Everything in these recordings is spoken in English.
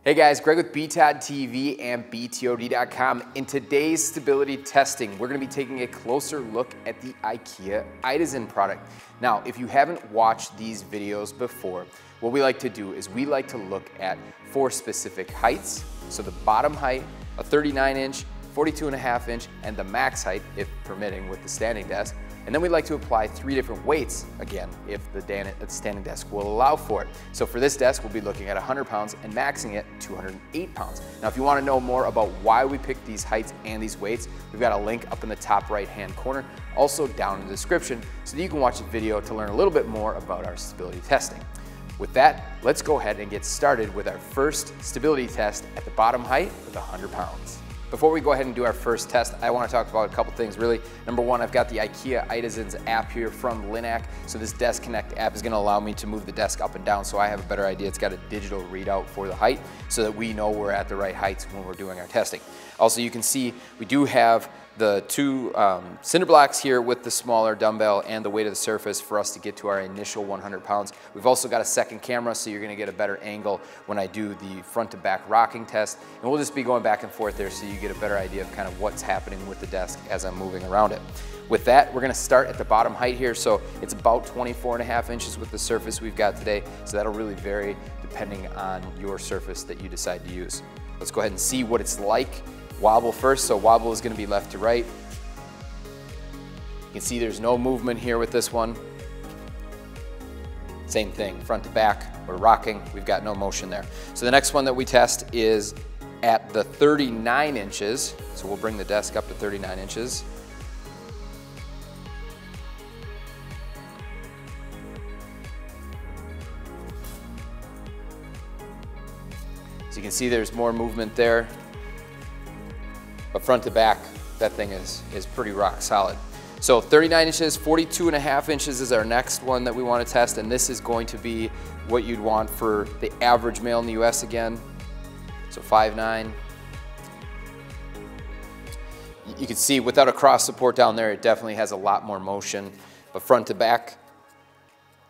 Hey guys, Greg with BTOD TV and BTOD.com. In today's stability testing, we're going to be taking a closer look at the Ikea Idasen product. Now, if you haven't watched these videos before, what we like to do is we like to look at 4 specific heights. So the bottom height, a 39-inch, 42.5-inch, and the max height, if permitting, with the standing desk. And then we like to apply 3 different weights, again, if the standing desk will allow for it. So for this desk, we'll be looking at 100 pounds and maxing it 208 pounds. Now, if you want to know more about why we picked these heights and these weights, we've got a link up in the top right-hand corner, also down in the description, so that you can watch the video to learn a little bit more about our stability testing. With that, let's go ahead and get started with our first stability test at the bottom height with 100 pounds. Before we go ahead and do our first test, I want to talk about a couple things really. Number one, I've got the Ikea Idasen's app here from Linac. So this Desk Connect app is going to allow me to move the desk up and down so I have a better idea. It's got a digital readout for the height so that we know we're at the right heights when we're doing our testing. Also, you can see we do have the 2 cinder blocks here with the smaller dumbbell and the weight of the surface for us to get to our initial 100 pounds. We've also got a second camera, so you're going to get a better angle when I do the front to back rocking test. And we'll just be going back and forth there so you get a better idea of kind of what's happening with the desk as I'm moving around it. With that, we're going to start at the bottom height here. So it's about 24.5 inches with the surface we've got today. So that'll really vary depending on your surface that you decide to use. Let's go ahead and see what it's like. Wobble first, so wobble is going to be left to right. You can see there's no movement here with this one. Same thing, front to back, we're rocking, we've got no motion there. So the next one that we test is at the 39 inches. So we'll bring the desk up to 39 inches. So you can see there's more movement there. But front to back, that thing is pretty rock solid. So 39 inches, 42.5 inches is our next one that we want to test, and this is going to be what you'd want for the average male in the US again. So 5'9". You can see without a cross support down there, it definitely has a lot more motion. But front to back,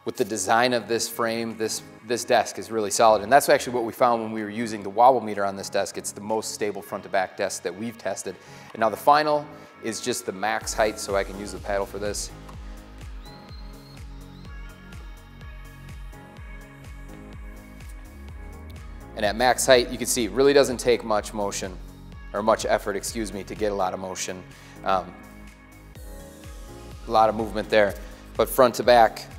with the design of this frame, this desk is really solid. And that's actually what we found when we were using the wobble meter on this desk. It's the most stable front to back desk that we've tested. And now the final is just the max height, so I can use the paddle for this. And at max height, you can see it really doesn't take much motion, or much effort, excuse me, to get a lot of motion. A lot of movement there. But front to back,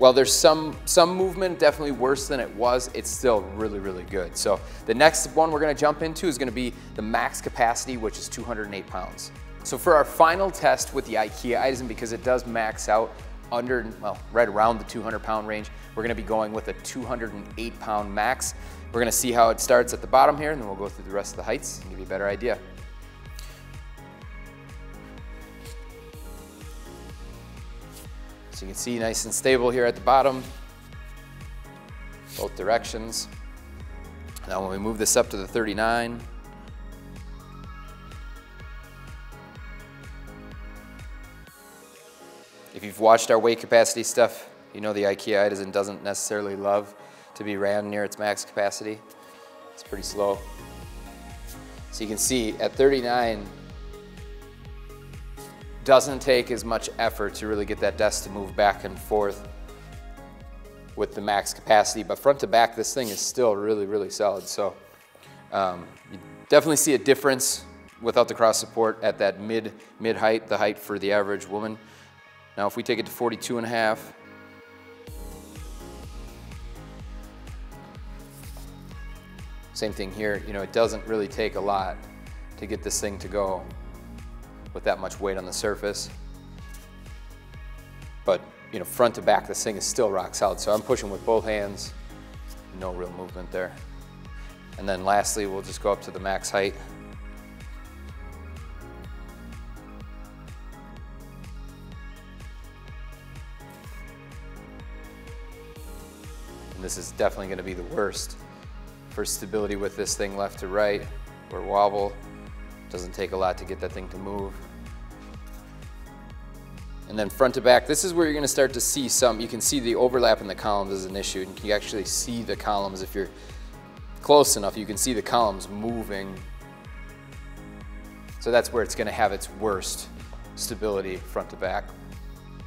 well, there's some movement, definitely worse than it was, it's still really, really good. So the next one we're going to jump into is going to be the max capacity, which is 208 pounds. So for our final test with the Ikea Idasen, because it does max out under, well, right around the 200-pound range, we're going to be going with a 208-pound max. We're going to see how it starts at the bottom here, and then we'll go through the rest of the heights and give you a better idea. So you can see nice and stable here at the bottom, both directions. Now when we move this up to the 39, if you've watched our weight capacity stuff, you know the Ikea Idasen doesn't necessarily love to be ran near its max capacity. It's pretty slow. So you can see at 39, doesn't take as much effort to really get that desk to move back and forth with the max capacity, but front to back, this thing is still really, really solid. So you definitely see a difference without the cross support at that mid height, the height for the average woman. Now if we take it to 42.5, same thing here, you know, it doesn't really take a lot to get this thing to go with that much weight on the surface. But, you know, front to back, this thing is still rock solid. So I'm pushing with both hands, no real movement there. And then lastly, we'll just go up to the max height. And this is definitely going to be the worst for stability with this thing left to right, or wobble. Doesn't take a lot to get that thing to move. And then front to back, this is where you're going to start to see some, you can see the overlap in the columns is an issue, and you can actually see the columns if you're close enough, you can see the columns moving. So that's where it's gonna have its worst stability front to back.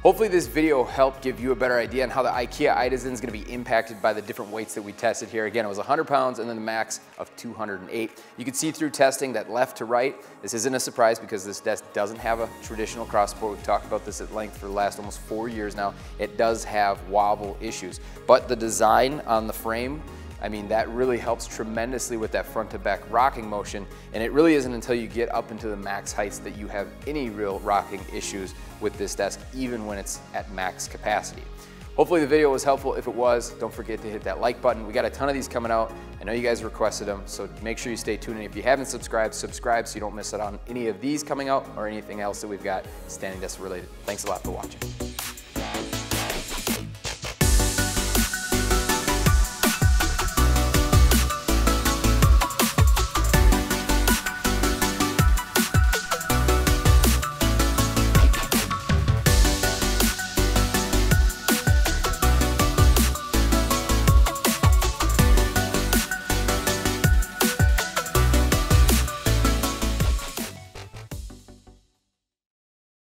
Hopefully this video helped give you a better idea on how the Ikea Idasen is going to be impacted by the different weights that we tested here. Again, it was 100 pounds and then the max of 208. You can see through testing that left to right, this isn't a surprise because this desk doesn't have a traditional cross support. We've talked about this at length for the last almost 4 years now. It does have wobble issues, but the design on the frame, I mean, that really helps tremendously with that front to back rocking motion, and it really isn't until you get up into the max heights that you have any real rocking issues with this desk, even when it's at max capacity. Hopefully the video was helpful. If it was, don't forget to hit that like button. We got a ton of these coming out. I know you guys requested them, so make sure you stay tuned. And if you haven't subscribed, subscribe so you don't miss out on any of these coming out or anything else that we've got standing desk related. Thanks a lot for watching.